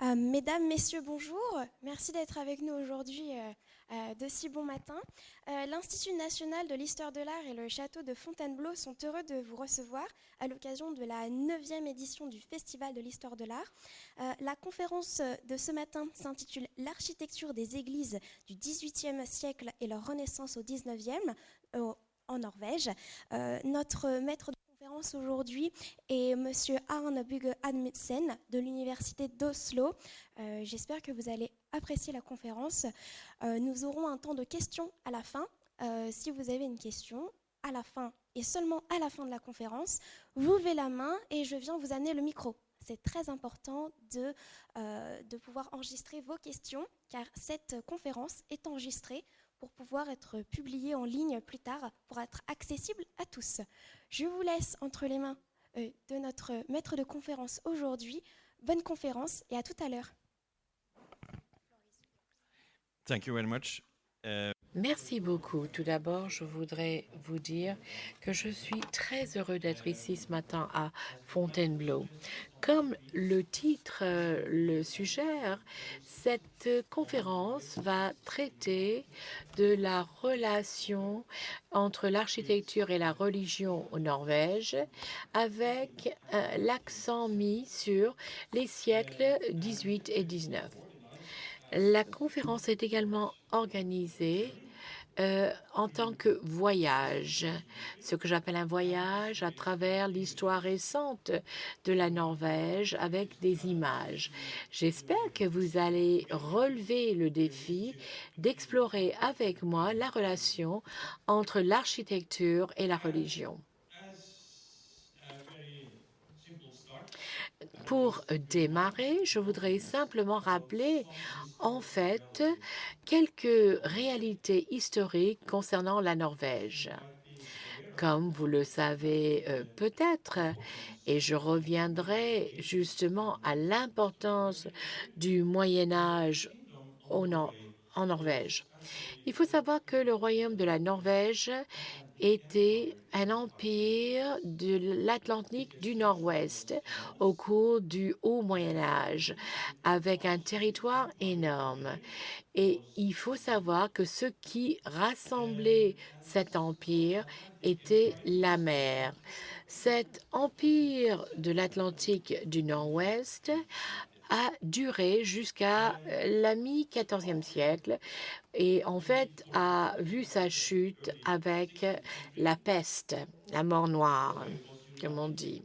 Mesdames, Messieurs, bonjour. Merci d'être avec nous aujourd'hui de si bon matin. L'Institut national de l'histoire de l'art et le château de Fontainebleau sont heureux de vous recevoir à l'occasion de la 9e édition du Festival de l'histoire de l'art. La conférence de ce matin s'intitule «L'architecture des églises du XVIIIe siècle et leur renaissance au XIXe» en Norvège. Notre maître de conférence aujourd'hui est Monsieur Arne Bugge Amundsen de l'Université d'Oslo. J'espère que vous allez apprécier la conférence. Nous aurons un temps de questions à la fin. Si vous avez une question, à la fin et seulement à la fin de la conférence, vous levez la main et je viens vous amener le micro. C'est très important de pouvoir enregistrer vos questions car cette conférence est enregistrée pour pouvoir être publiée en ligne plus tard, pour être accessible à tous. Je vous laisse entre les mains de notre maître de conférence aujourd'hui. Bonne conférence et à tout à l'heure. Thank you very much. Merci beaucoup. Tout d'abord, je voudrais vous dire que je suis très heureux d'être ici ce matin à Fontainebleau. Comme le titre le suggère, cette conférence va traiter de la relation entre l'architecture et la religion au Norvège, avec l'accent mis sur les siècles 18 et 19. La conférence est également organisée en tant que voyage, ce que j'appelle un voyage à travers l'histoire récente de la Norvège avec des images. J'espère que vous allez relever le défi d'explorer avec moi la relation entre l'architecture et la religion. Pour démarrer, je voudrais simplement rappeler en fait quelques réalités historiques concernant la Norvège. Comme vous le savez peut-être, et je reviendrai justement à l'importance du Moyen Âge en Norvège. Il faut savoir que le royaume de la Norvège était un empire de l'Atlantique du Nord-Ouest au cours du Haut Moyen Âge, avec un territoire énorme. Et il faut savoir que ce qui rassemblait cet empire était la mer. Cet empire de l'Atlantique du Nord-Ouest a duré jusqu'à la mi-14e siècle et en fait a vu sa chute avec la peste, la mort noire, comme on dit.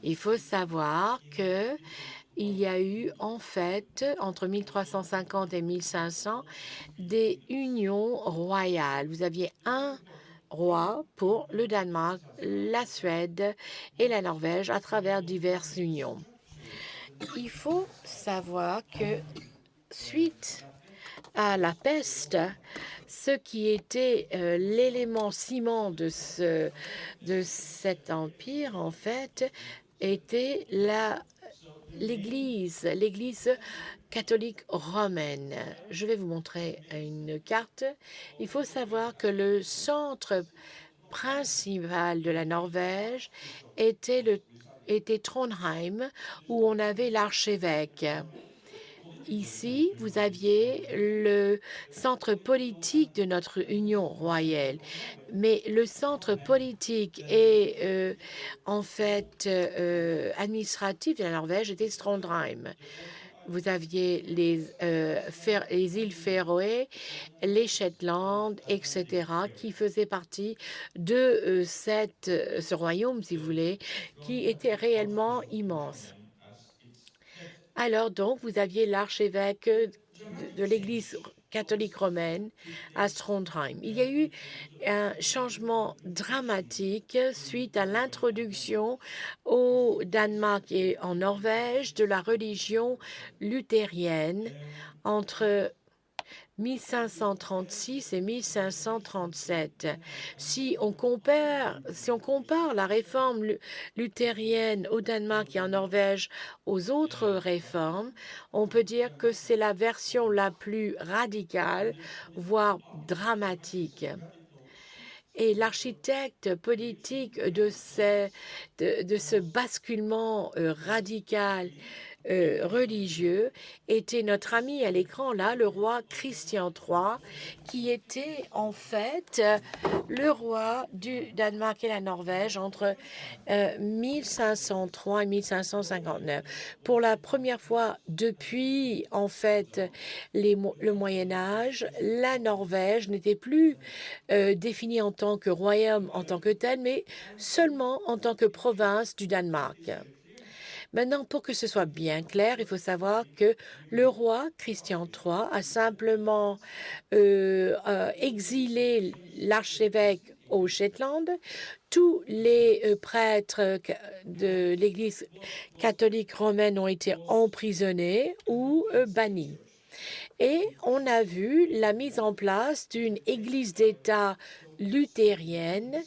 Il faut savoir que il y a eu en fait entre 1350 et 1500 des unions royales. Vous aviez un roi pour le Danemark, la Suède et la Norvège à travers diverses unions. Il faut savoir que suite à la peste, ce qui était l'élément ciment de cet empire, en fait, était l'Église catholique romaine. Je vais vous montrer une carte. Il faut savoir que le centre principal de la Norvège était Trondheim, où on avait l'archevêque. Ici, vous aviez le centre politique de notre Union royale. Mais le centre politique et en fait administratif de la Norvège était Trondheim. Vous aviez les îles Féroé, les Shetland, etc., qui faisaient partie de ce royaume, si vous voulez, qui était réellement immense. Alors donc, vous aviez l'archevêque de l'Église catholique romaine à Trondheim. Il y a eu un changement dramatique suite à l'introduction au Danemark et en Norvège de la religion luthérienne entre 1536 et 1537. Si on compare la réforme luthérienne au Danemark et en Norvège aux autres réformes, on peut dire que c'est la version la plus radicale, voire dramatique. Et l'architecte politique de ce basculement radical religieux était notre ami à l'écran, là, le roi Christian III, qui était en fait le roi du Danemark et la Norvège entre 1503 et 1559. Pour la première fois depuis, en fait, le Moyen Âge, la Norvège n'était plus définie en tant que royaume en tant que tel, mais seulement en tant que province du Danemark. Maintenant, pour que ce soit bien clair, il faut savoir que le roi Christian III a simplement exilé l'archevêque au Shetland. Tous les prêtres de l'Église catholique romaine ont été emprisonnés ou bannis. Et on a vu la mise en place d'une église d'État luthérienne.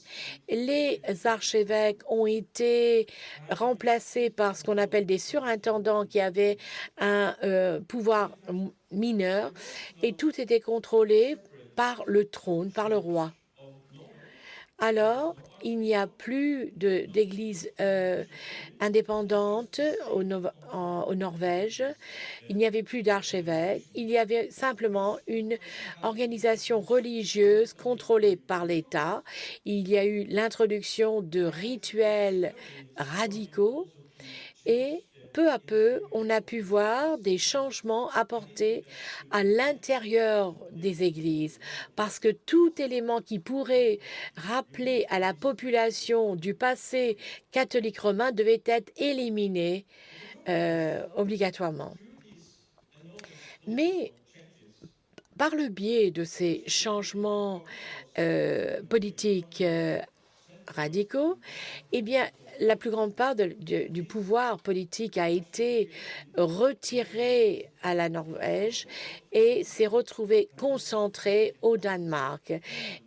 Les archevêques ont été remplacés par ce qu'on appelle des surintendants qui avaient un pouvoir mineur et tout était contrôlé par le trône, par le roi. Alors, il n'y a plus d'église indépendante au Norvège. Il n'y avait plus d'archevêque. Il y avait simplement une organisation religieuse contrôlée par l'État. Il y a eu l'introduction de rituels radicaux et peu à peu, on a pu voir des changements apportés à l'intérieur des églises, parce que tout élément qui pourrait rappeler à la population du passé catholique romain devait être éliminé obligatoirement. Mais par le biais de ces changements politiques radicaux, eh bien, la plus grande part du pouvoir politique a été retirée à la Norvège et s'est retrouvée concentrée au Danemark.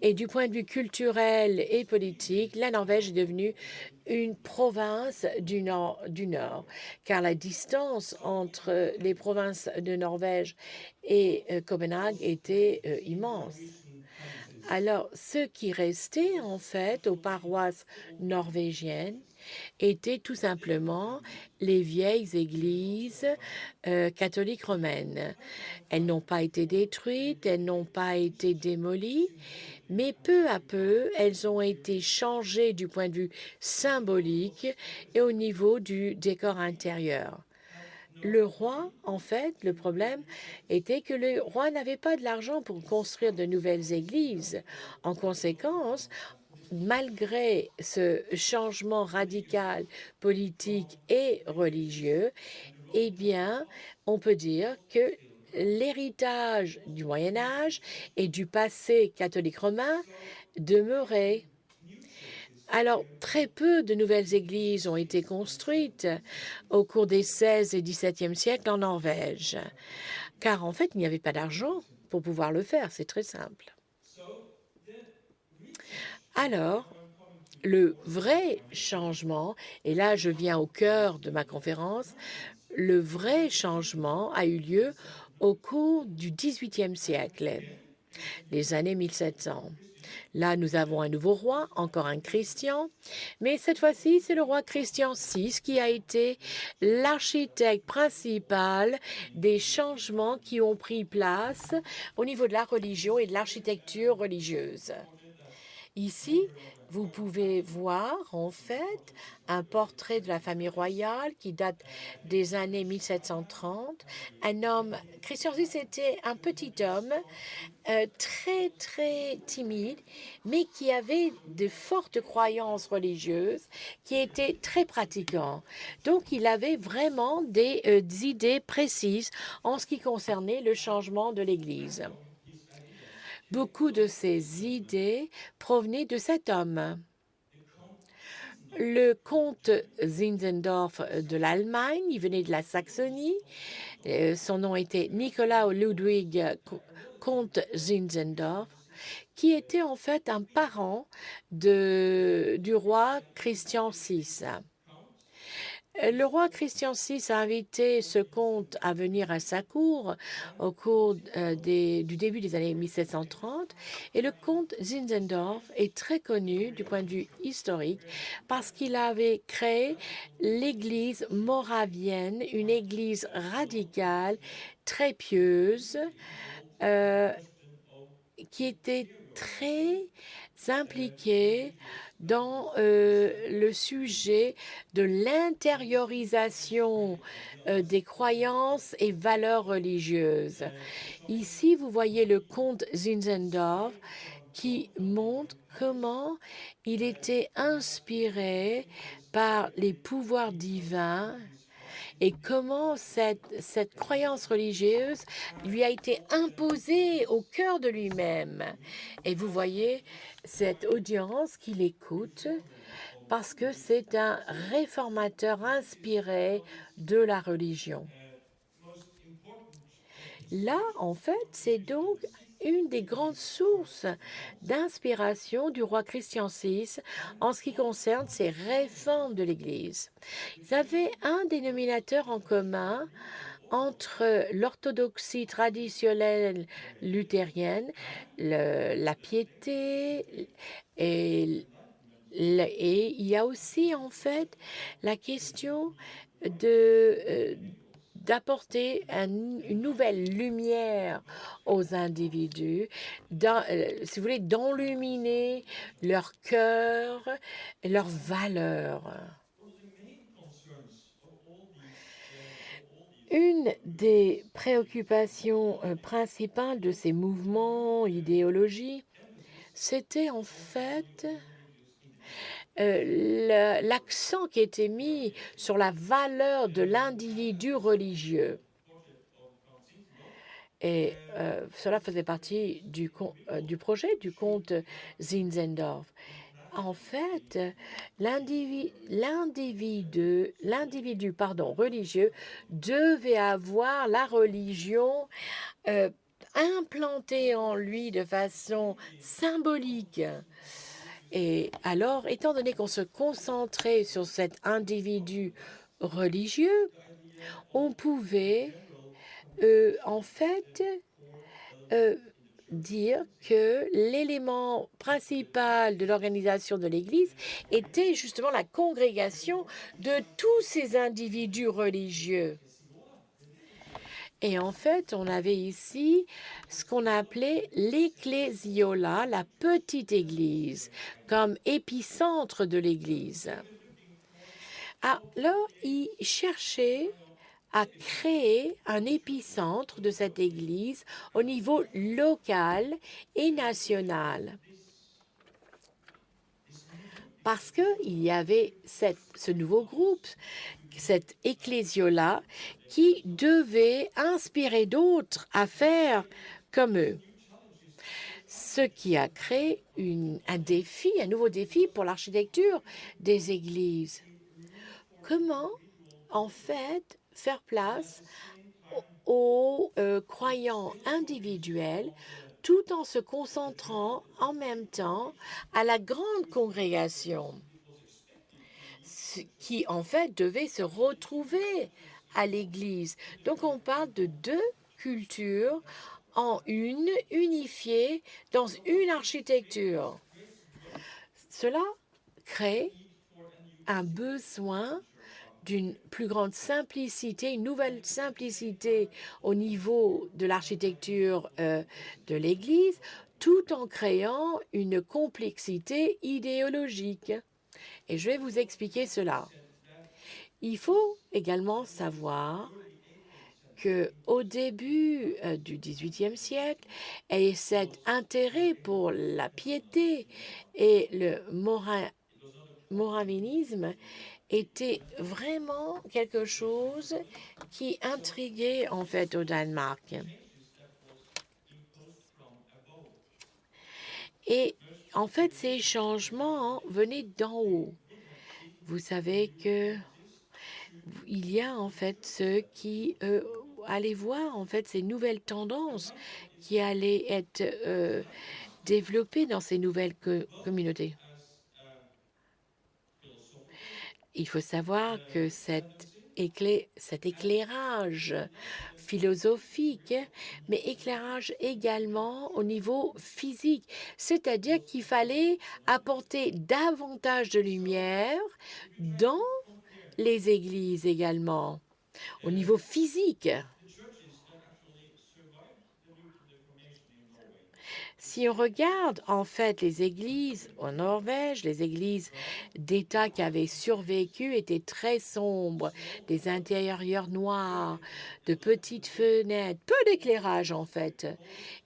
Et du point de vue culturel et politique, la Norvège est devenue une province du nord, car la distance entre les provinces de Norvège et Copenhague était immense. Alors, ce qui restait en fait aux paroisses norvégiennes étaient tout simplement les vieilles églises catholiques romaines. Elles n'ont pas été détruites, elles n'ont pas été démolies, mais peu à peu, elles ont été changées du point de vue symbolique et au niveau du décor intérieur. Le roi, en fait, le problème était que le roi n'avait pas de l'argent pour construire de nouvelles églises. En conséquence, malgré ce changement radical politique et religieux, eh bien, on peut dire que l'héritage du Moyen Âge et du passé catholique romain demeurait. Alors, très peu de nouvelles églises ont été construites au cours des 16 et 17e siècles en Norvège, car en fait, il n'y avait pas d'argent pour pouvoir le faire, c'est très simple. Alors, le vrai changement, et là je viens au cœur de ma conférence, le vrai changement a eu lieu au cours du XVIIIe siècle, les années 1700. Là, nous avons un nouveau roi, encore un Christian, mais cette fois-ci, c'est le roi Christian VI qui a été l'architecte principal des changements qui ont pris place au niveau de la religion et de l'architecture religieuse. Ici, vous pouvez voir en fait un portrait de la famille royale qui date des années 1730. Un homme, Christian VI était un petit homme très très timide, mais qui avait de fortes croyances religieuses, qui était très pratiquant. Donc il avait vraiment des idées précises en ce qui concernait le changement de l'Église. Beaucoup de ces idées provenaient de cet homme. Le comte Zinzendorf de l'Allemagne, il venait de la Saxonie. Son nom était Nicolas Ludwig comte Zinzendorf, qui était en fait un parent du roi Christian VI. Le roi Christian VI a invité ce comte à venir à sa cour au cours du début des années 1730 et le comte Zinzendorf est très connu du point de vue historique parce qu'il avait créé l'église moravienne, une église radicale, très pieuse, qui était très impliquée dans le sujet de l'intériorisation des croyances et valeurs religieuses. Ici, vous voyez le comte Zinzendorf qui montre comment il était inspiré par les pouvoirs divins et comment cette croyance religieuse lui a été imposée au cœur de lui-même. Et vous voyez cette audience qui l'écoute parce que c'est un réformateur inspiré de la religion. Là, en fait, c'est donc une des grandes sources d'inspiration du roi Christian VI en ce qui concerne ses réformes de l'Église. Ils avaient un dénominateur en commun entre l'orthodoxie traditionnelle luthérienne, la piété, et il y a aussi en fait la question d'apporter une nouvelle lumière aux individus, si vous voulez, d'enluminer leur cœur, leurs valeurs. Une des préoccupations principales de ces mouvements, idéologies, c'était en fait l'accent qui était mis sur la valeur de l'individu religieux. Et cela faisait partie du projet du comte Zinzendorf. En fait, l'individu religieux devait avoir la religion implantée en lui de façon symbolique. Et alors, étant donné qu'on se concentrait sur cet individu religieux, on pouvait en fait dire que l'élément principal de l'organisation de l'Église était justement la congrégation de tous ces individus religieux. Et en fait, on avait ici ce qu'on appelait l'ecclésiola, la petite église, comme épicentre de l'église. Alors, il cherchait à créer un épicentre de cette église au niveau local et national. Parce qu'il y avait ce nouveau groupe, cette ecclésiola, qui devait inspirer d'autres à faire comme eux. Ce qui a créé un nouveau défi pour l'architecture des églises. Comment, en fait, faire place aux croyants individuels tout en se concentrant en même temps à la grande congrégation qui, en fait, devait se retrouver à l'Église. Donc, on parle de deux cultures en une, unifiées dans une architecture. Cela crée un besoin d'une plus grande simplicité, une nouvelle simplicité au niveau de l'architecture de l'Église, tout en créant une complexité idéologique. Et je vais vous expliquer cela. Il faut également savoir qu'au début du XVIIIe siècle, et cet intérêt pour la piété et le moravianisme était vraiment quelque chose qui intriguait en fait au Danemark. Et en fait, ces changements venaient d'en haut. Vous savez que il y a en fait ceux qui allaient voir en fait ces nouvelles tendances qui allaient être développées dans ces nouvelles communautés. Il faut savoir que cet éclairage philosophique, mais éclairage également au niveau physique, c'est-à-dire qu'il fallait apporter davantage de lumière dans les églises également, au niveau physique. Si on regarde en fait les églises en Norvège, les églises d'État qui avaient survécu étaient très sombres, des intérieurs noirs, de petites fenêtres, peu d'éclairage en fait.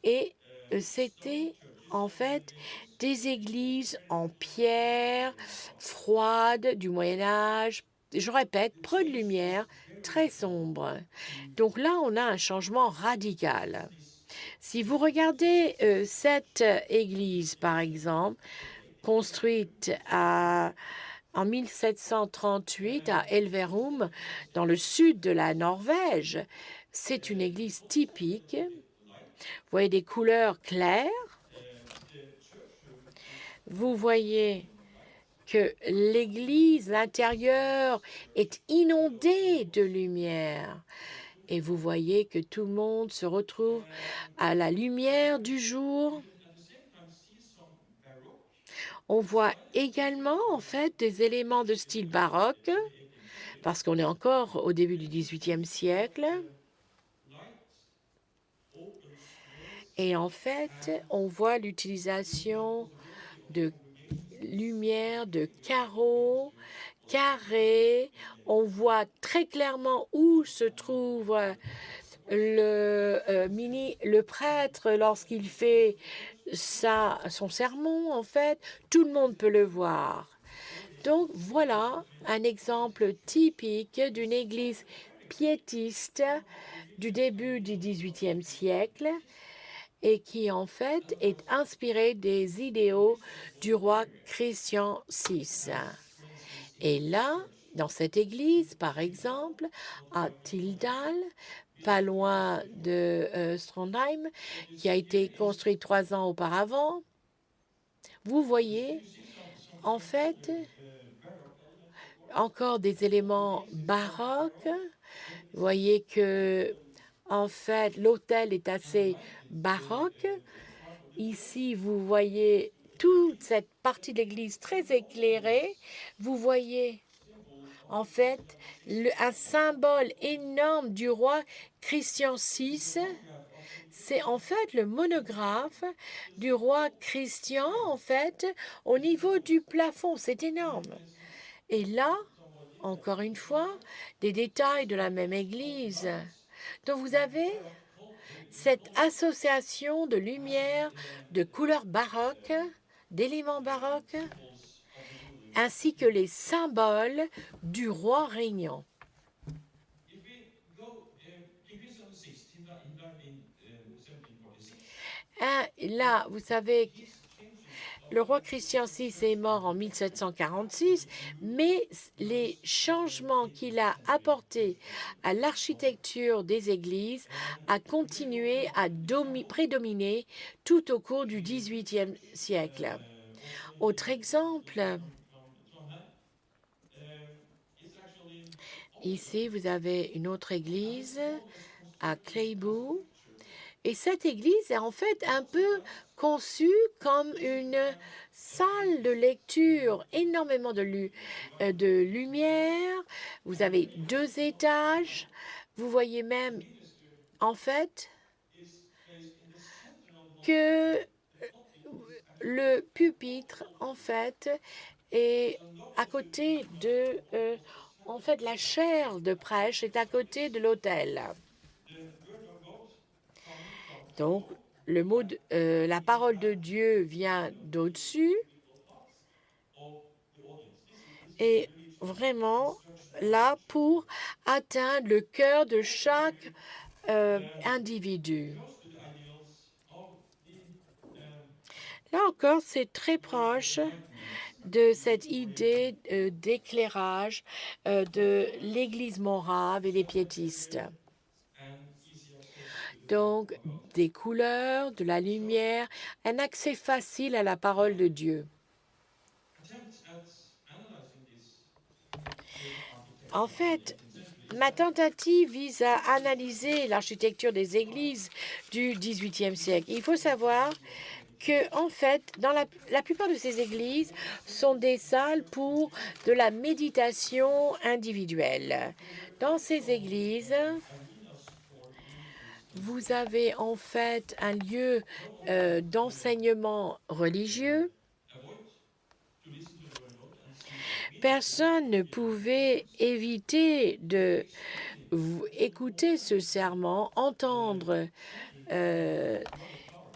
Et c'était en fait des églises en pierre, froides, du Moyen Âge, je répète, peu de lumière, très sombre. Donc là, on a un changement radical. Si vous regardez cette église, par exemple, construite en 1738 à Elverum, dans le sud de la Norvège, c'est une église typique. Vous voyez des couleurs claires. Vous voyez que l'église, l'intérieur, est inondée de lumière. Et vous voyez que tout le monde se retrouve à la lumière du jour. On voit également, en fait, des éléments de style baroque, parce qu'on est encore au début du XVIIIe siècle. Et en fait, on voit l'utilisation de lumière, de carreaux, carrés. On voit très clairement où se trouve le prêtre lorsqu'il fait son sermon, en fait. Tout le monde peut le voir. Donc voilà un exemple typique d'une église piétiste du début du XVIIIe siècle et qui en fait est inspirée des idéaux du roi Christian VI. Et là, dans cette église, par exemple, à Tildal, pas loin de Strondheim, qui a été construite 3 ans auparavant, vous voyez en fait encore des éléments baroques. Vous voyez que en fait l'autel est assez baroque. Ici, vous voyez toute cette partie de l'église très éclairée. Vous voyez en fait un symbole énorme du roi Christian VI. C'est en fait le monographe du roi Christian, en fait, au niveau du plafond. C'est énorme. Et là, encore une fois, des détails de la même église. Donc vous avez cette association de lumière, de couleurs baroques, d'éléments baroques, ainsi que les symboles du roi régnant. Là, vous savez, le roi Christian VI est mort en 1746, mais les changements qu'il a apportés à l'architecture des églises a continué à prédominer tout au cours du XVIIIe siècle. Autre exemple, ici vous avez une autre église à Kleibu. Et cette église est en fait un peu conçue comme une salle de lecture, énormément de lumière. Vous avez 2 étages. Vous voyez même, en fait, que le pupitre, en fait, est à côté de... en fait, la chaire de prêche est à côté de l'autel. Donc, la parole de Dieu vient d'au-dessus et vraiment là pour atteindre le cœur de chaque individu. Là encore, c'est très proche de cette idée d'éclairage de l'Église morave et des piétistes. Donc, des couleurs, de la lumière, un accès facile à la parole de Dieu. En fait, ma tentative vise à analyser l'architecture des églises du XVIIIe siècle. Il faut savoir que, en fait, dans la plupart de ces églises sont des salles pour de la méditation individuelle. Dans ces églises, vous avez en fait un lieu d'enseignement religieux. Personne ne pouvait éviter de écouter ce serment, entendre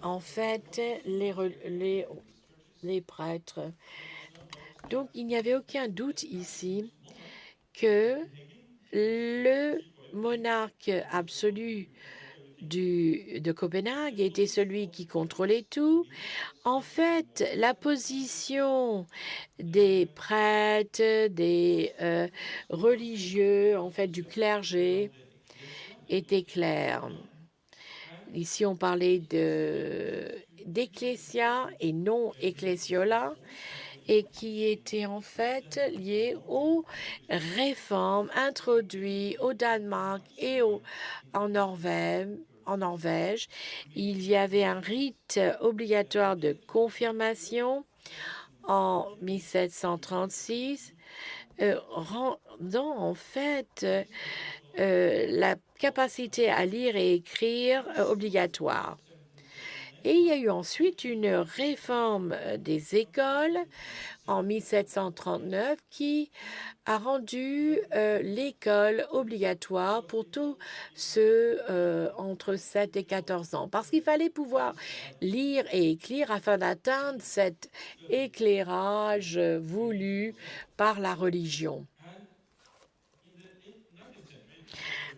en fait les prêtres. Donc il n'y avait aucun doute ici que le monarque absolu de Copenhague était celui qui contrôlait tout. En fait, la position des prêtres, des religieux, en fait du clergé, était claire. Ici, on parlait d'ecclésia et non ecclésiola, et qui était en fait lié aux réformes introduites au Danemark et en Norvège. Il y avait un rite obligatoire de confirmation en 1736, rendant en fait la capacité à lire et écrire obligatoire. Et il y a eu ensuite une réforme des écoles en 1739 qui a rendu l'école obligatoire pour tous ceux entre 7 et 14 ans, parce qu'il fallait pouvoir lire et écrire afin d'atteindre cet éclairage voulu par la religion.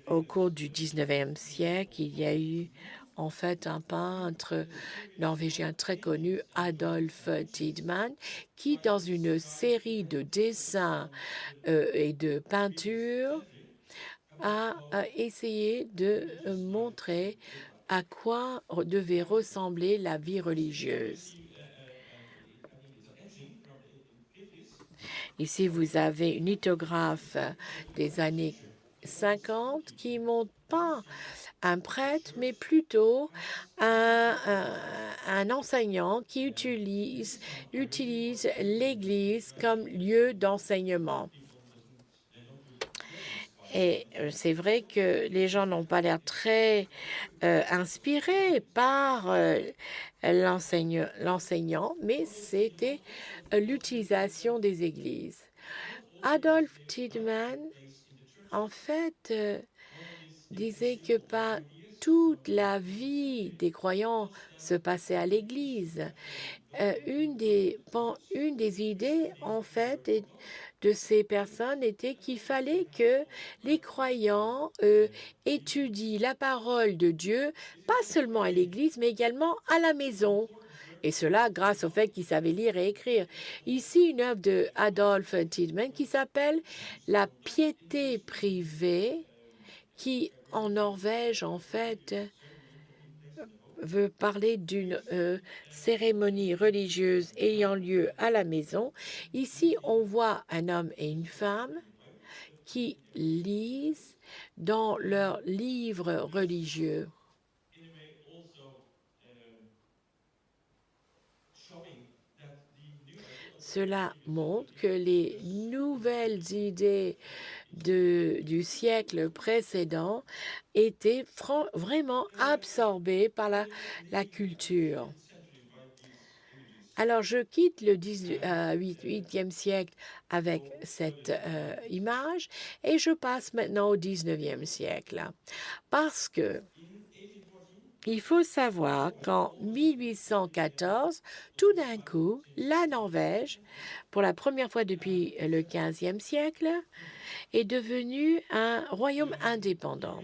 Au cours du 19e siècle, il y a eu en fait un peintre norvégien très connu, Adolf Tidman, qui, dans une série de dessins et de peintures, a essayé de montrer à quoi devait ressembler la vie religieuse. Ici, vous avez une lithographe des années 50 qui montre pas un prêtre, mais plutôt un enseignant qui utilise l'Église comme lieu d'enseignement. Et c'est vrai que les gens n'ont pas l'air très inspirés par l'enseignant, mais c'était l'utilisation des églises. Adolf Tidman, en fait, disait que pas toute la vie des croyants se passait à l'Église. Une des idées, en fait, de ces personnes était qu'il fallait que les croyants étudient la parole de Dieu, pas seulement à l'Église, mais également à la maison. Et cela grâce au fait qu'ils savaient lire et écrire. Ici, une œuvre de Adolf Tidman qui s'appelle « La piété privée », qui, en Norvège, en fait, veut parler d'une cérémonie religieuse ayant lieu à la maison. Ici, on voit un homme et une femme qui lisent dans leurs livres religieux. Cela montre que les nouvelles idées du siècle précédent étaient vraiment absorbées par la culture. Alors, je quitte le 18e siècle avec cette image et je passe maintenant au 19e siècle. Parce que il faut savoir qu'en 1814, tout d'un coup, la Norvège, pour la première fois depuis le 15e siècle, est devenue un royaume indépendant.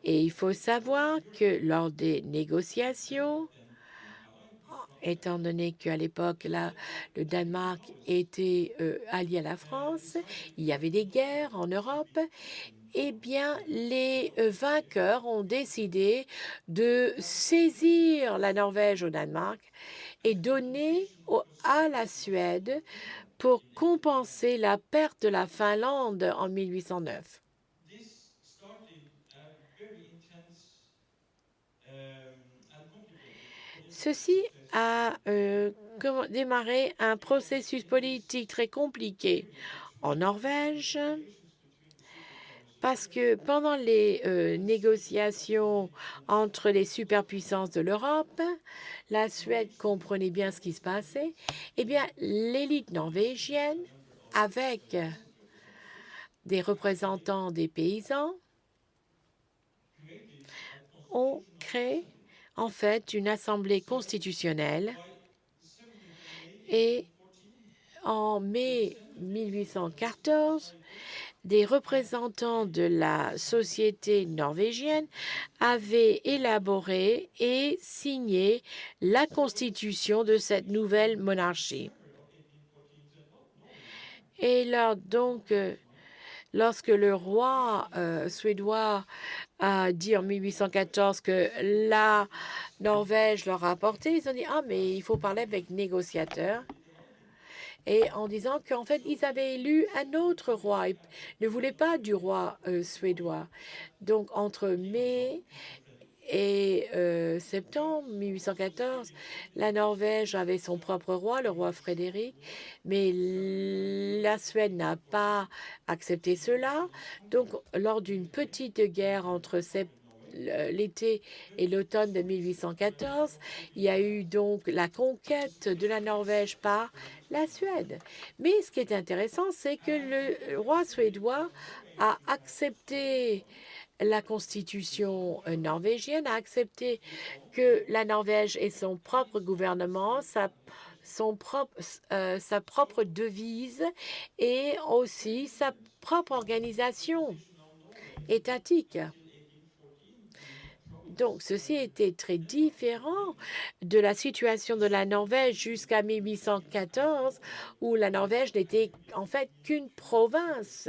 Et il faut savoir que lors des négociations, étant donné qu'à l'époque, le Danemark était allié à la France, il y avait des guerres en Europe, eh bien, les vainqueurs ont décidé de saisir la Norvège au Danemark et donner à la Suède pour compenser la perte de la Finlande en 1809. Ceci a démarré un processus politique très compliqué en Norvège parce que pendant les négociations entre les superpuissances de l'Europe, la Suède comprenait bien ce qui se passait. Eh bien, l'élite norvégienne, avec des représentants des paysans, ont créé en fait une assemblée constitutionnelle et en mai 1814, des représentants de la société norvégienne avaient élaboré et signé la constitution de cette nouvelle monarchie. Et là, donc, lorsque le roi suédois a dit en 1814 que la Norvège leur a apporté, ils ont dit « Ah, mais il faut parler avec négociateurs ». Et en disant qu'en fait, ils avaient élu un autre roi. Ils ne voulaient pas du roi suédois. Donc, entre mai et septembre 1814, la Norvège avait son propre roi, le roi Frédéric, mais la Suède n'a pas accepté cela. Donc, lors d'une petite guerre entre l'été et l'automne de 1814, il y a eu donc la conquête de la Norvège par la Suède. Mais ce qui est intéressant, c'est que le roi suédois a accepté la constitution norvégienne, a accepté que la Norvège ait son propre gouvernement, sa propre devise et aussi sa propre organisation étatique. Donc, ceci était très différent de la situation de la Norvège jusqu'à 1814, où la Norvège n'était en fait qu'une province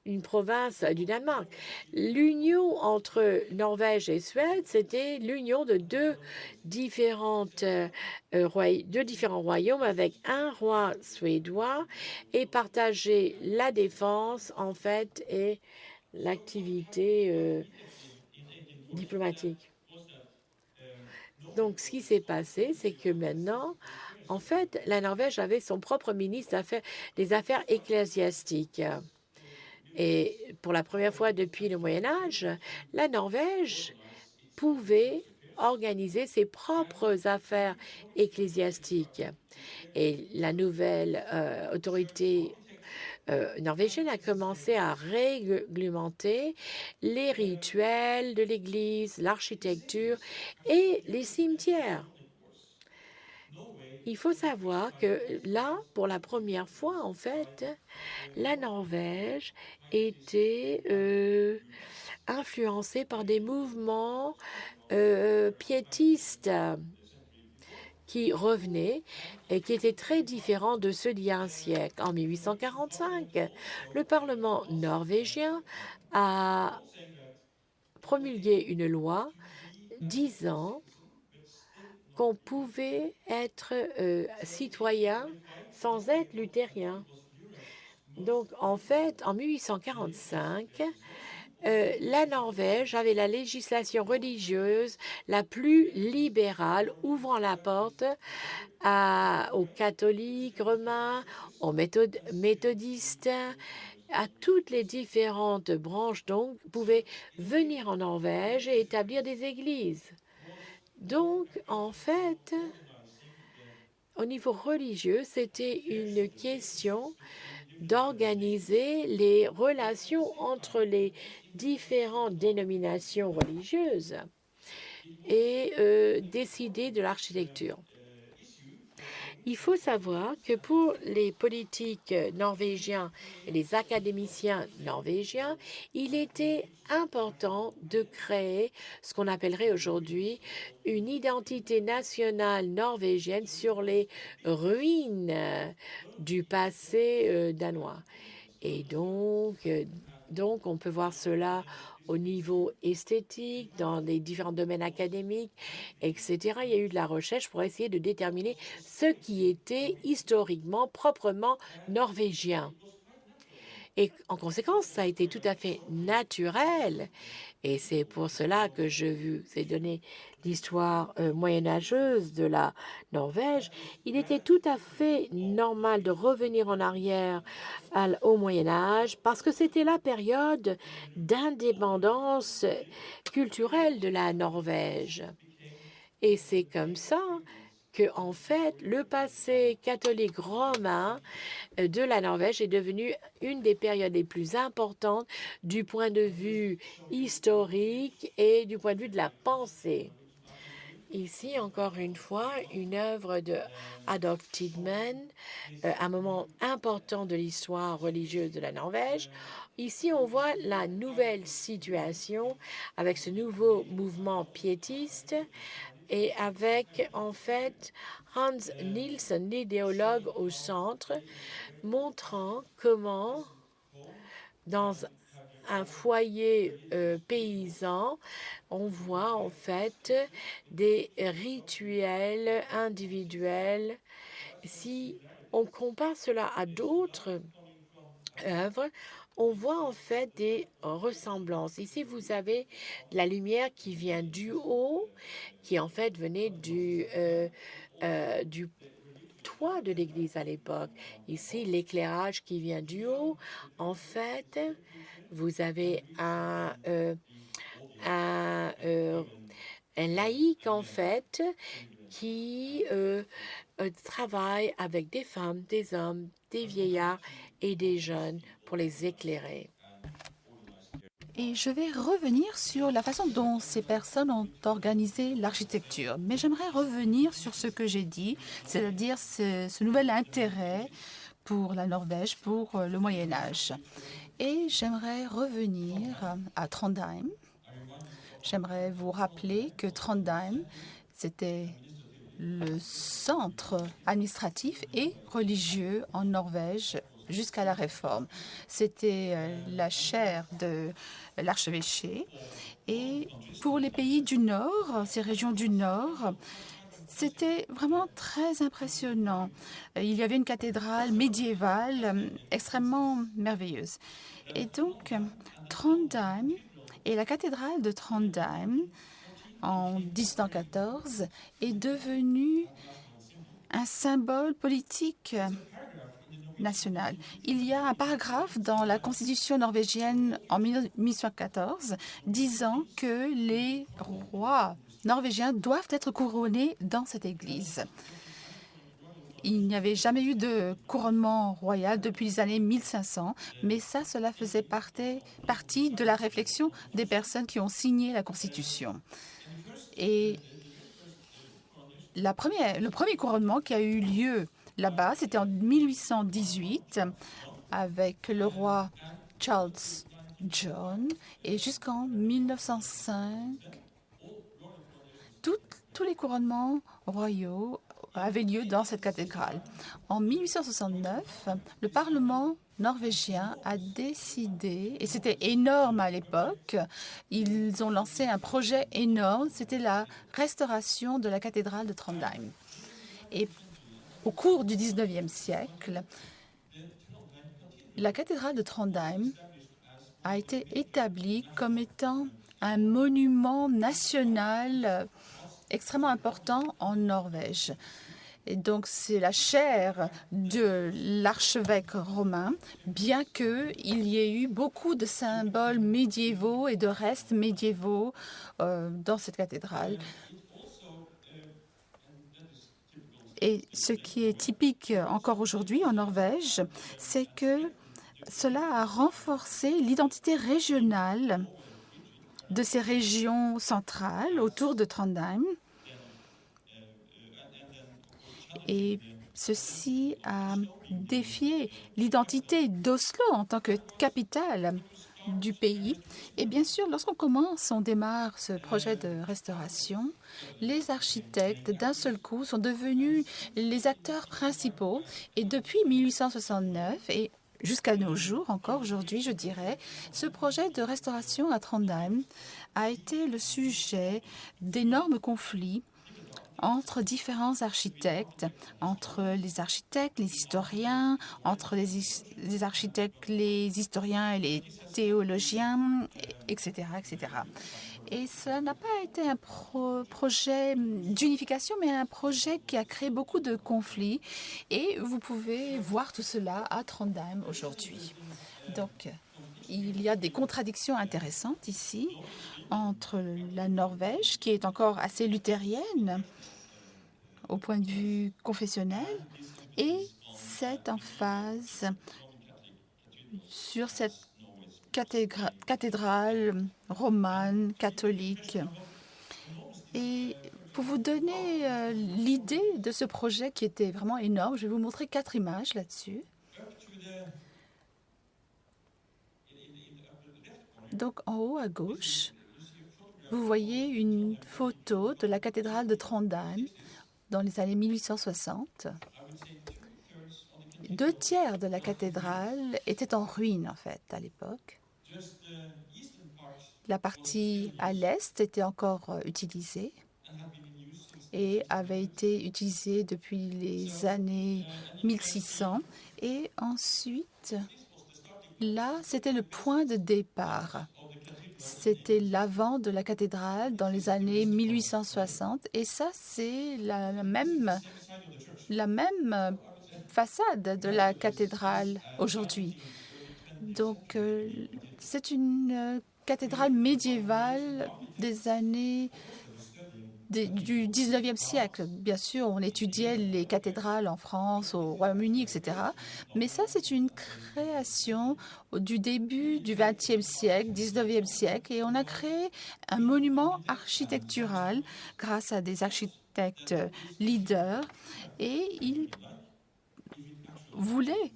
du Danemark. L'union entre Norvège et Suède, c'était l'union de deux différents royaumes avec un roi suédois et partager la défense, en fait, et l'activité diplomatique. Donc, ce qui s'est passé, c'est que maintenant, en fait, la Norvège avait son propre ministre des Affaires ecclésiastiques. Et pour la première fois depuis le Moyen Âge, la Norvège pouvait organiser ses propres affaires ecclésiastiques. Et la nouvelle autorité norvégienne a commencé à réglementer les rituels de l'Église, l'architecture et les cimetières. Il faut savoir que là, pour la première fois, en fait, la Norvège était influencée par des mouvements piétistes qui revenaient et qui étaient très différents de ceux d'il y a un siècle. En 1845, le Parlement norvégien a promulgué une loi disant qu'on pouvait être citoyen sans être luthérien. Donc, en fait, en 1845, la Norvège avait la législation religieuse la plus libérale, ouvrant la porte aux catholiques romains, aux méthodistes, à toutes les différentes branches, donc, pouvaient venir en Norvège et établir des églises. Donc, en fait, au niveau religieux, c'était une question d'organiser les relations entre les différentes dénominations religieuses et décider de l'architecture. Il faut savoir que pour les politiques norvégiens et les académiciens norvégiens, il était important de créer ce qu'on appellerait aujourd'hui une identité nationale norvégienne sur les ruines du passé danois. Et donc, Donc, on peut voir cela au niveau esthétique, dans les différents domaines académiques, etc. Il y a eu de la recherche pour essayer de déterminer ce qui était historiquement, proprement norvégien. Et en conséquence, ça a été tout à fait naturel. Et c'est pour cela que je vous ai donné l'histoire moyenâgeuse de la Norvège. Il était tout à fait normal de revenir en arrière au Moyen Âge parce que c'était la période d'indépendance culturelle de la Norvège. Et c'est comme ça que, en fait, le passé catholique romain de la Norvège est devenu une des périodes les plus importantes du point de vue historique et du point de vue de la pensée. Ici, encore une fois, une œuvre de Adolf Tidman, un moment important de l'histoire religieuse de la Norvège. Ici, on voit la nouvelle situation avec ce nouveau mouvement piétiste et avec, en fait, Hans Nielsen, l'idéologue au centre, montrant comment, dans un foyer paysan, on voit en fait des rituels individuels. Si on compare cela à d'autres œuvres, on voit en fait des ressemblances. Ici, vous avez la lumière qui vient du haut, qui en fait venait du toit de l'église à l'époque. Ici, l'éclairage qui vient du haut. En fait, vous avez un laïc, en fait, qui travaille avec des femmes, des hommes, des vieillards et des jeunes pour les éclairer. Et je vais revenir sur la façon dont ces personnes ont organisé l'architecture. Mais j'aimerais revenir sur ce que j'ai dit, c'est-à-dire ce nouvel intérêt pour la Norvège, pour le Moyen Âge. Et j'aimerais revenir à Trondheim. J'aimerais vous rappeler que Trondheim, c'était le centre administratif et religieux en Norvège jusqu'à la Réforme. C'était la chaire de l'archevêché. Et pour les pays du Nord, ces régions du Nord, c'était vraiment très impressionnant. Il y avait une cathédrale médiévale extrêmement merveilleuse. Et donc, Trondheim et la cathédrale de Trondheim, en 1814, est devenue un symbole politique national. Il y a un paragraphe dans la constitution norvégienne en 1814 disant que les rois norvégiens doivent être couronnés dans cette église. Il n'y avait jamais eu de couronnement royal depuis les années 1500, mais cela faisait partie de la réflexion des personnes qui ont signé la Constitution. Et le premier couronnement qui a eu lieu là-bas, c'était en 1818 avec le roi Charles John, et jusqu'en 1905, tous les couronnements royaux avaient lieu dans cette cathédrale. En 1869, le Parlement norvégien a décidé, et c'était énorme à l'époque, ils ont lancé un projet énorme, c'était la restauration de la cathédrale de Trondheim. Et au cours du 19e siècle, la cathédrale de Trondheim a été établie comme étant un monument national extrêmement important en Norvège. Et donc, c'est la chaire de l'archevêque romain, bien qu'il y ait eu beaucoup de symboles médiévaux et de restes médiévaux dans cette cathédrale. Et ce qui est typique encore aujourd'hui en Norvège, c'est que cela a renforcé l'identité régionale de ces régions centrales autour de Trondheim. Et ceci a défié l'identité d'Oslo en tant que capitale du pays. Et bien sûr, on démarre ce projet de restauration, les architectes, d'un seul coup, sont devenus les acteurs principaux. Et depuis 1869, et jusqu'à nos jours, encore aujourd'hui, je dirais, ce projet de restauration à Trondheim a été le sujet d'énormes conflits entre différents architectes, entre les architectes, les historiens, entre les architectes, les historiens et les théologiens, etc., etc. Et cela n'a pas été un projet d'unification, mais un projet qui a créé beaucoup de conflits. Et vous pouvez voir tout cela à Trondheim aujourd'hui. Donc, il y a des contradictions intéressantes ici entre la Norvège, qui est encore assez luthérienne au point de vue confessionnel, et cette emphase sur cette cathédrale romane, catholique. Et pour vous donner l'idée de ce projet qui était vraiment énorme, je vais vous montrer 4 images là-dessus. Donc, en haut à gauche, vous voyez une photo de la cathédrale de Trondheim dans les années 1860. 2/3 de la cathédrale étaient en ruine, en fait, à l'époque. La partie à l'est était encore utilisée et avait été utilisée depuis les années 1600. Et ensuite, là, c'était le point de départ. C'était l'avant de la cathédrale dans les années 1860. Et ça, c'est la même façade de la cathédrale aujourd'hui. Donc, c'est une cathédrale médiévale des années du 19e siècle. Bien sûr, on étudiait les cathédrales en France, au Royaume-Uni, etc. Mais ça, c'est une création du début du 20e siècle, 19e siècle. Et on a créé un monument architectural grâce à des architectes leaders. Et ils voulaient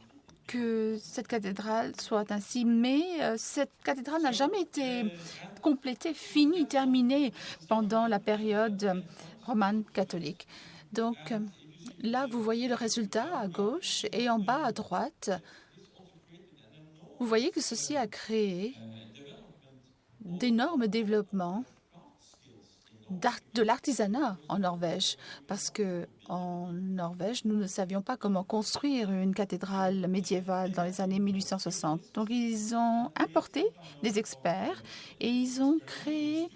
que cette cathédrale soit ainsi, mais cette cathédrale n'a jamais été complétée, finie, terminée pendant la période romane catholique. Donc là, vous voyez le résultat à gauche et en bas à droite, vous voyez que ceci a créé d'énormes développements de l'artisanat en Norvège, parce que en Norvège, nous ne savions pas comment construire une cathédrale médiévale dans les années 1860. Donc, ils ont importé des experts et ils ont créé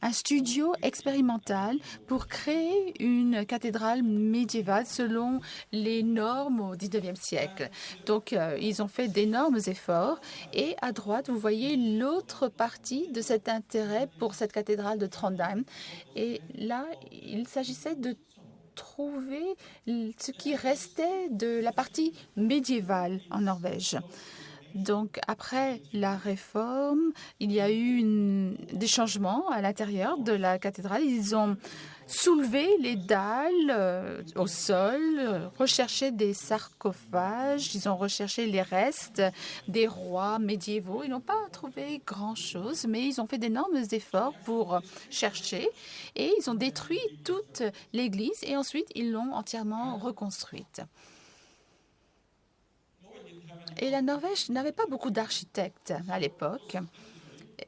un studio expérimental pour créer une cathédrale médiévale selon les normes au 19e siècle. Donc, ils ont fait d'énormes efforts. Et à droite, vous voyez l'autre partie de cet intérêt pour cette cathédrale de Trondheim. Et là, il s'agissait de trouver ce qui restait de la partie médiévale en Norvège. Donc, après la réforme, il y a eu des changements à l'intérieur de la cathédrale. Ils ont soulevé les dalles au sol, recherché des sarcophages, ils ont recherché les restes des rois médiévaux. Ils n'ont pas trouvé grand-chose, mais ils ont fait d'énormes efforts pour chercher et ils ont détruit toute l'église et ensuite ils l'ont entièrement reconstruite. Et la Norvège n'avait pas beaucoup d'architectes à l'époque.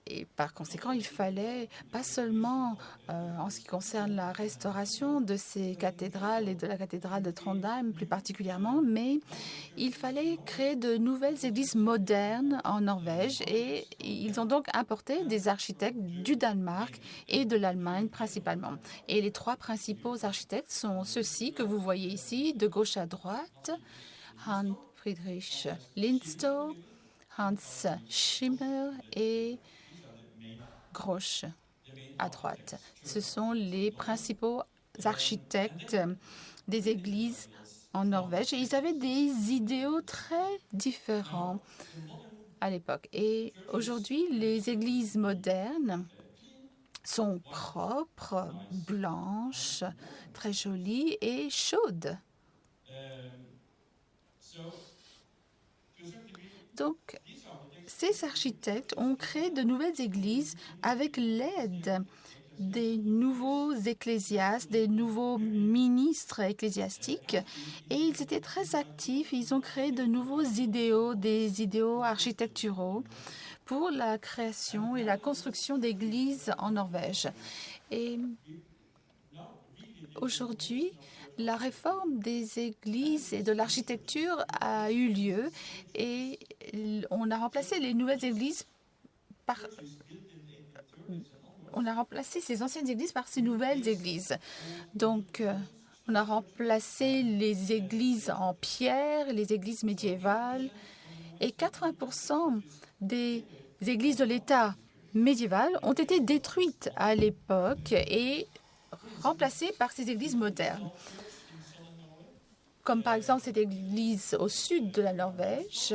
Et par conséquent, il fallait, pas seulement en ce qui concerne la restauration de ces cathédrales et de la cathédrale de Trondheim plus particulièrement, mais il fallait créer de nouvelles églises modernes en Norvège. Et ils ont donc importé des architectes du Danemark et de l'Allemagne principalement. Et les 3 principaux architectes sont ceux-ci que vous voyez ici, de gauche à droite. Hans Friedrich Lindstow, Hans Schimmer et Grosch à droite. Ce sont les principaux architectes des églises en Norvège. Et ils avaient des idéaux très différents à l'époque. Et aujourd'hui, les églises modernes sont propres, blanches, très jolies et chaudes. Donc, ces architectes ont créé de nouvelles églises avec l'aide des nouveaux ecclésiastes, des nouveaux ministres ecclésiastiques, et ils étaient très actifs. Ils ont créé de nouveaux idéaux, des idéaux architecturaux pour la création et la construction d'églises en Norvège. Et aujourd'hui, la réforme des églises et de l'architecture a eu lieu et on a remplacé les nouvelles églises par... On a remplacé ces anciennes églises par ces nouvelles églises. Donc, on a remplacé les églises en pierre, les églises médiévales, et 80% des églises de l'État médiévales ont été détruites à l'époque et remplacées par ces églises modernes. Comme par exemple cette église au sud de la Norvège,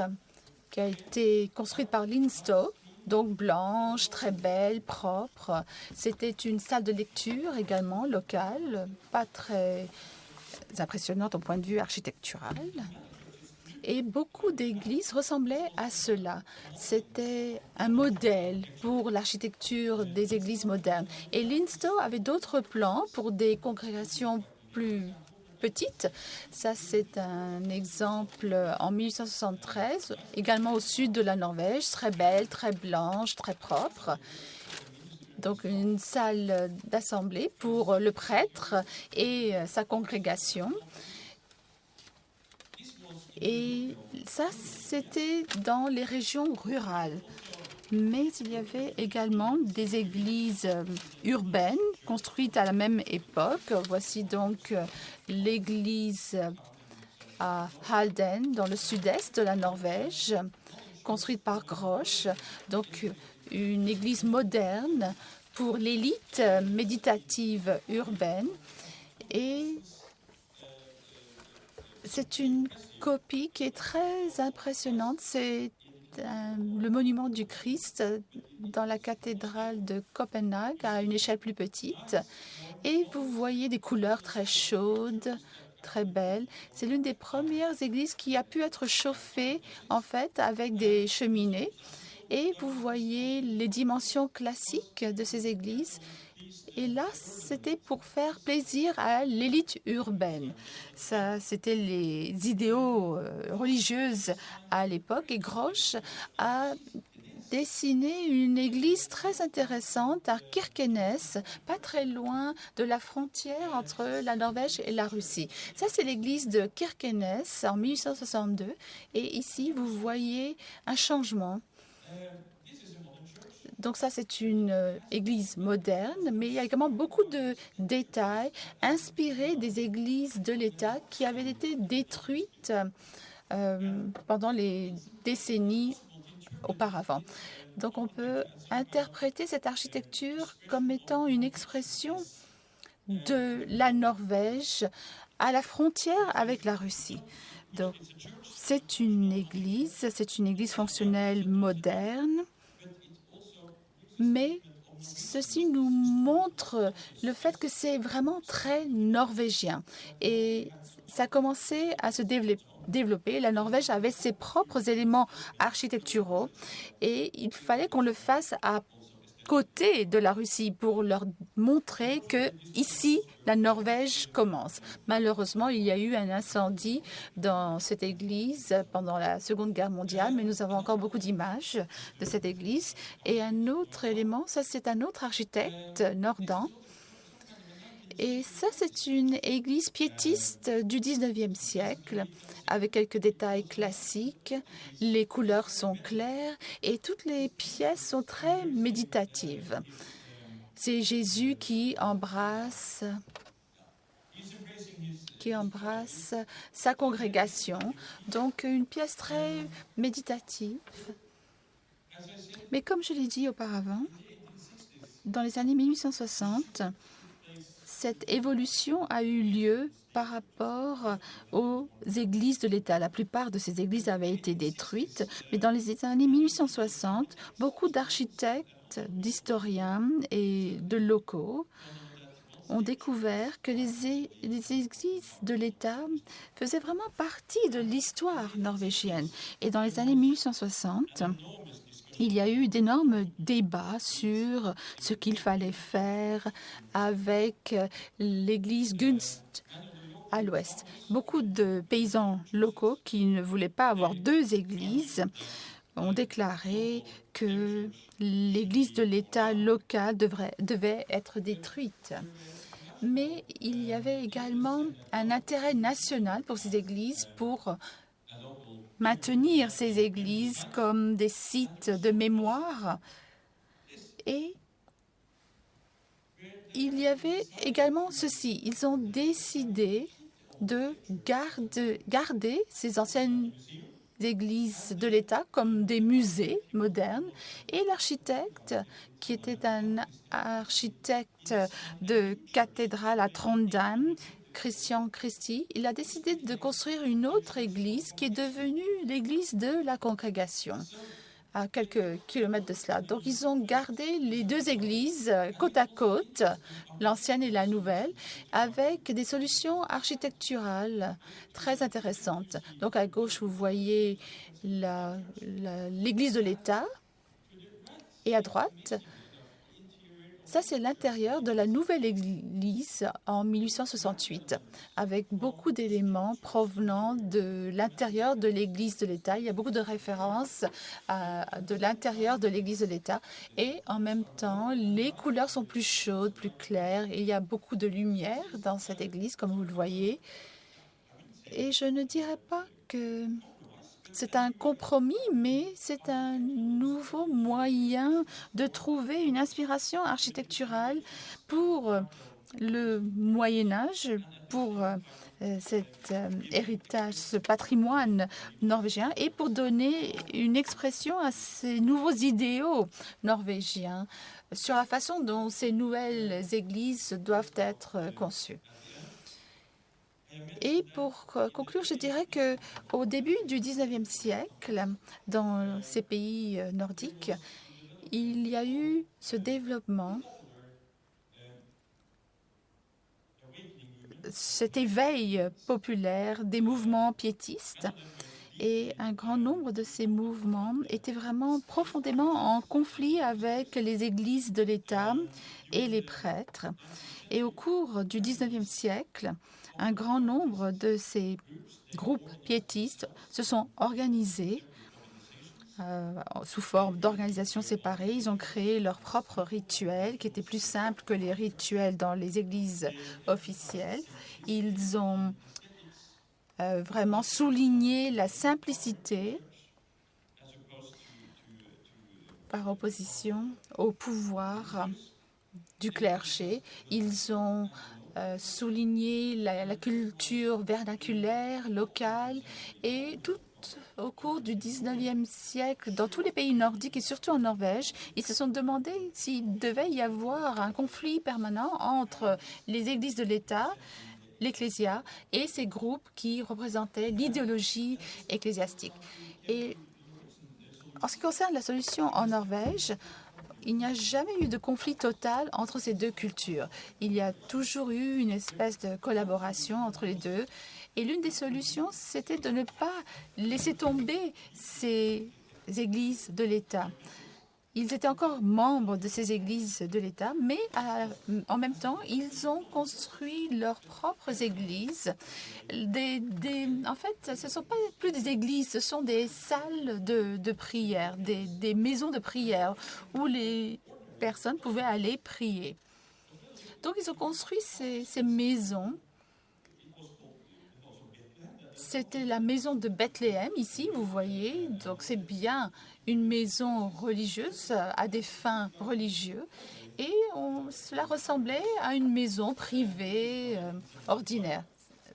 qui a été construite par Linstow, donc blanche, très belle, propre. C'était une salle de lecture également locale, pas très impressionnante au point de vue architectural. Et beaucoup d'églises ressemblaient à cela. C'était un modèle pour l'architecture des églises modernes. Et Linstow avait d'autres plans pour des congrégations plus petites. Ça, c'est un exemple en 1873, également au sud de la Norvège, très belle, très blanche, très propre. Donc, une salle d'assemblée pour le prêtre et sa congrégation. Et ça, c'était dans les régions rurales. Mais il y avait également des églises urbaines construites à la même époque. Voici donc l'église à Halden, dans le sud-est de la Norvège, construite par Grosch. Donc, une église moderne pour l'élite méditative urbaine. Et c'est une copie qui est très impressionnante. C'est le monument du Christ dans la cathédrale de Copenhague à une échelle plus petite. Et vous voyez des couleurs très chaudes, très belles. C'est l'une des premières églises qui a pu être chauffée, en fait, avec des cheminées. Et vous voyez les dimensions classiques de ces églises. Et là, c'était pour faire plaisir à l'élite urbaine. Ça, c'était les idéaux religieux à l'époque. Et Grosch a dessiné une église très intéressante à Kirkenes, pas très loin de la frontière entre la Norvège et la Russie. Ça, c'est l'église de Kirkenes en 1862. Et ici, vous voyez un changement. Donc ça, c'est une église moderne, mais il y a également beaucoup de détails inspirés des églises de l'État qui avaient été détruites pendant les décennies auparavant. Donc on peut interpréter cette architecture comme étant une expression de la Norvège à la frontière avec la Russie. Donc c'est une église fonctionnelle moderne. Mais ceci nous montre le fait que c'est vraiment très norvégien. Et ça a commencé à se développer. La Norvège avait ses propres éléments architecturaux et il fallait qu'on le fasse à côté de la Russie pour leur montrer que ici, la Norvège commence. Malheureusement, il y a eu un incendie dans cette église pendant la Seconde Guerre mondiale, mais nous avons encore beaucoup d'images de cette église. Et un autre élément, ça c'est un autre architecte, Nordan. Et ça, c'est une église piétiste du 19e siècle, avec quelques détails classiques. Les couleurs sont claires et toutes les pièces sont très méditatives. C'est Jésus qui embrasse sa congrégation. Donc, une pièce très méditative. Mais comme je l'ai dit auparavant, dans les années 1860, cette évolution a eu lieu par rapport aux églises de l'État. La plupart de ces églises avaient été détruites, mais dans les années 1860, beaucoup d'architectes, d'historiens et de locaux ont découvert que les églises de l'État faisaient vraiment partie de l'histoire norvégienne. Et dans les années 1860, il y a eu d'énormes débats sur ce qu'il fallait faire avec l'église Gunst à l'ouest. Beaucoup de paysans locaux qui ne voulaient pas avoir deux églises ont déclaré que l'église de l'État local devait être détruite. Mais il y avait également un intérêt national pour ces églises, pour maintenir ces églises comme des sites de mémoire. Et il y avait également ceci. Ils ont décidé de garder ces anciennes églises de l'État comme des musées modernes. Et l'architecte, qui était un architecte de cathédrale à Trondheim, Christian Christie, il a décidé de construire une autre église qui est devenue l'église de la congrégation, à quelques kilomètres de cela. Donc, ils ont gardé les deux églises côte à côte, l'ancienne et la nouvelle, avec des solutions architecturales très intéressantes. Donc, à gauche, vous voyez l'église de l'État, et à droite, ça, c'est l'intérieur de la nouvelle église en 1868, avec beaucoup d'éléments provenant de l'intérieur de l'église de l'État. Il y a beaucoup de références de l'intérieur de l'église de l'État. Et en même temps, les couleurs sont plus chaudes, plus claires. Et il y a beaucoup de lumière dans cette église, comme vous le voyez. Et je ne dirais pas que c'est un compromis, mais c'est un nouveau moyen de trouver une inspiration architecturale pour le Moyen Âge, pour cet héritage, ce patrimoine norvégien, et pour donner une expression à ces nouveaux idéaux norvégiens sur la façon dont ces nouvelles églises doivent être conçues. Et pour conclure, je dirais qu'au début du 19e siècle, dans ces pays nordiques, il y a eu ce développement, cet éveil populaire des mouvements piétistes. Et un grand nombre de ces mouvements étaient vraiment profondément en conflit avec les églises de l'État et les prêtres. Et au cours du 19e siècle, un grand nombre de ces groupes piétistes se sont organisés sous forme d'organisations séparées. Ils ont créé leurs propres rituels qui étaient plus simples que les rituels dans les églises officielles. Ils ont vraiment souligné la simplicité par opposition au pouvoir du clergé. Ils ont souligné la culture vernaculaire, locale, et tout au cours du 19e siècle, dans tous les pays nordiques et surtout en Norvège, ils se sont demandé s'il devait y avoir un conflit permanent entre les églises de l'État, l'Ecclésia, et ces groupes qui représentaient l'idéologie ecclésiastique. Et en ce qui concerne la solution en Norvège, il n'y a jamais eu de conflit total entre ces deux cultures. Il y a toujours eu une espèce de collaboration entre les deux. Et l'une des solutions, c'était de ne pas laisser tomber ces églises de l'État. Ils étaient encore membres de ces églises de l'État, mais en même temps, ils ont construit leurs propres églises. En fait, ce ne sont pas plus des églises, ce sont des salles de prière, des maisons de prière où les personnes pouvaient aller prier. Donc, ils ont construit ces maisons. C'était la maison de Bethléem, ici, vous voyez. Donc, c'est bien une maison religieuse à des fins religieuses. Et cela ressemblait à une maison privée ordinaire.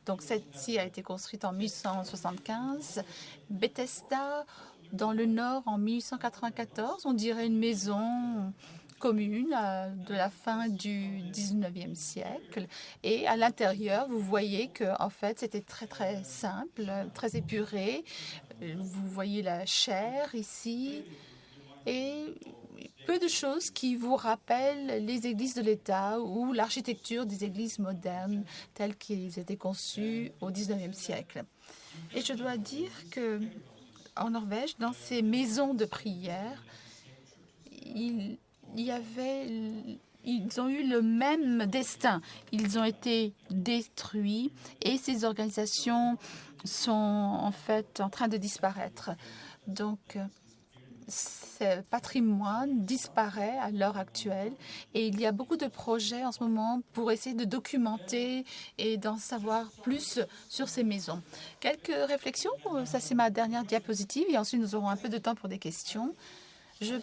Donc, celle-ci a été construite en 1875. Bethesda, dans le nord, en 1894. On dirait une maison commune de la fin du 19e siècle. Et à l'intérieur, vous voyez que en fait, c'était très, très simple, très épuré. Vous voyez la chaire ici. Et peu de choses qui vous rappellent les églises de l'État ou l'architecture des églises modernes telles qu'elles étaient conçues au 19e siècle. Et je dois dire que en Norvège, dans ces maisons de prière, il y avait, ils ont eu le même destin. Ils ont été détruits et ces organisations sont en fait en train de disparaître. Donc, ce patrimoine disparaît à l'heure actuelle et il y a beaucoup de projets en ce moment pour essayer de documenter et d'en savoir plus sur ces maisons. Quelques réflexions, ça c'est ma dernière diapositive et ensuite nous aurons un peu de temps pour des questions. Je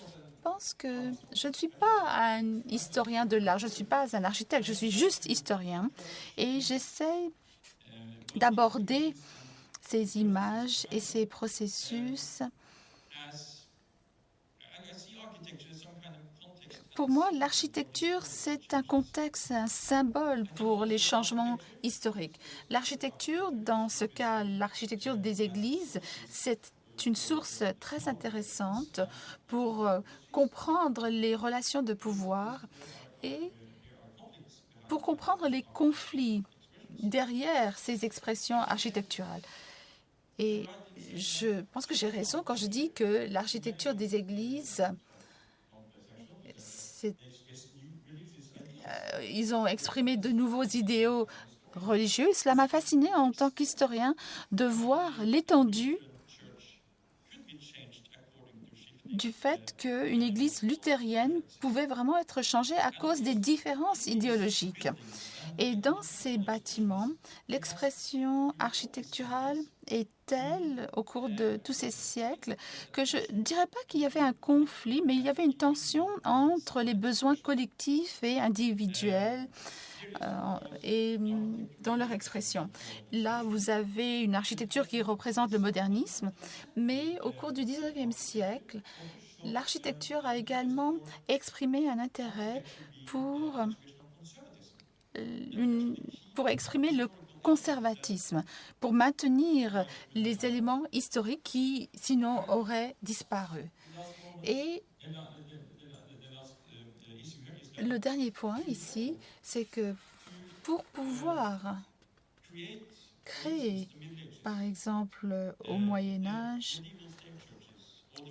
pense que je ne suis pas un historien de l'art, je ne suis pas un architecte, je suis juste historien et j'essaie d'aborder ces images et ces processus. Pour moi, l'architecture, c'est un contexte, un symbole pour les changements historiques. L'architecture, dans ce cas, l'architecture des églises, c'est une source très intéressante pour comprendre les relations de pouvoir et pour comprendre les conflits derrière ces expressions architecturales. Et je pense que j'ai raison quand je dis que l'architecture des églises, ils ont exprimé de nouveaux idéaux religieux. Cela m'a fasciné en tant qu'historien de voir l'étendue du fait qu'une église luthérienne pouvait vraiment être changée à cause des différences idéologiques. Et dans ces bâtiments, l'expression architecturale est telle au cours de tous ces siècles que je ne dirais pas qu'il y avait un conflit, mais il y avait une tension entre les besoins collectifs et individuels et dans leur expression. Là, vous avez une architecture qui représente le modernisme, mais au cours du XIXe siècle, l'architecture a également exprimé un intérêt pour exprimer le conservatisme, pour maintenir les éléments historiques qui, sinon, auraient disparu. Et le dernier point ici, c'est que pour pouvoir créer, par exemple, au Moyen Âge,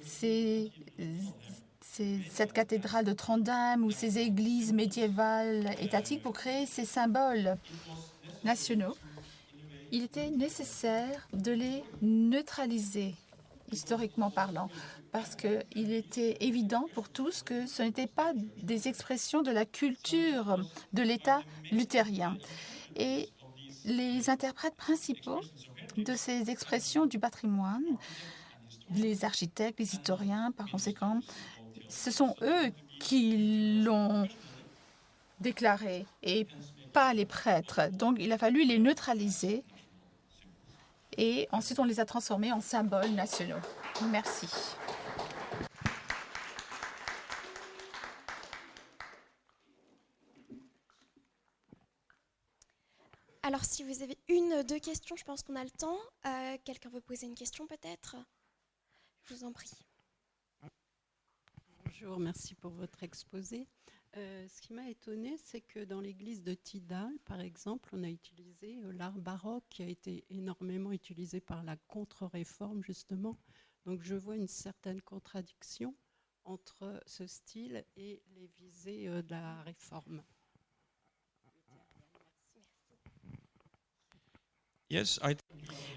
cette cathédrale de Trondheim ou ces églises médiévales étatiques, pour créer ces symboles nationaux, il était nécessaire de les neutraliser, historiquement parlant, parce qu'il était évident pour tous que ce n'étaient pas des expressions de la culture de l'État luthérien. Et les interprètes principaux de ces expressions du patrimoine, les architectes, les historiens, par conséquent, ce sont eux qui l'ont déclaré et pas les prêtres. Donc, il a fallu les neutraliser et ensuite on les a transformés en symboles nationaux. Merci. Alors, si vous avez une, deux questions, je pense qu'on a le temps. Quelqu'un veut poser une question peut-être? Je vous en prie. Bonjour, merci pour votre exposé. Ce qui m'a étonné, c'est que dans l'église de Tidal, par exemple, on a utilisé l'art baroque qui a été énormément utilisé par la contre-réforme, justement. Donc je vois une certaine contradiction entre ce style et les visées de la réforme. Yes,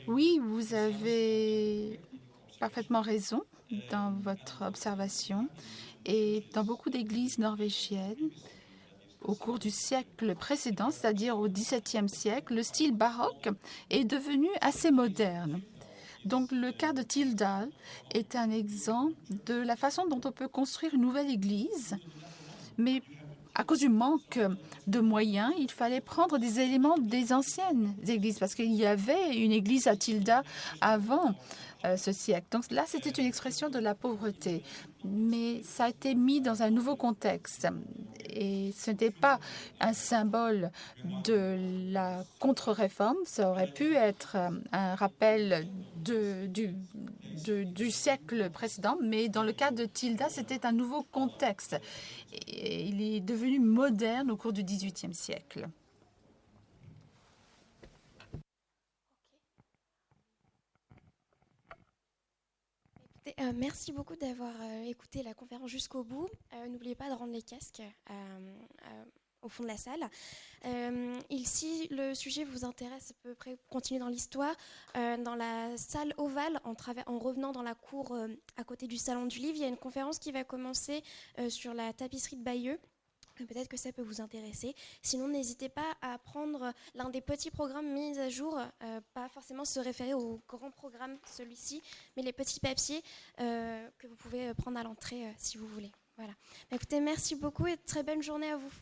Oui, vous avez parfaitement raison dans votre observation. Et dans beaucoup d'églises norvégiennes, au cours du siècle précédent, c'est-à-dire au XVIIe siècle, le style baroque est devenu assez moderne. Donc le cas de Tildal est un exemple de la façon dont on peut construire une nouvelle église, mais à cause du manque de moyens, il fallait prendre des éléments des anciennes églises, parce qu'il y avait une église à Tilda avant ce siècle. Donc là, c'était une expression de la pauvreté, mais ça a été mis dans un nouveau contexte. Et ce n'était pas un symbole de la contre-réforme, ça aurait pu être un rappel du siècle précédent, mais dans le cas de Tilda, c'était un nouveau contexte. Et il est devenu moderne au cours du XVIIIe siècle. Écoutez, merci beaucoup d'avoir écouté la conférence jusqu'au bout. N'oubliez pas de rendre les casques au fond de la salle. Si le sujet vous intéresse, à peu près continuer dans l'histoire. Dans la salle ovale, en revenant dans la cour à côté du salon du livre, il y a une conférence qui va commencer sur la tapisserie de Bayeux. Peut-être que ça peut vous intéresser. Sinon, n'hésitez pas à prendre l'un des petits programmes mis à jour, pas forcément se référer au grand programme, celui-ci, mais les petits papiers que vous pouvez prendre à l'entrée si vous voulez. Voilà. Écoutez, merci beaucoup et très bonne journée à vous.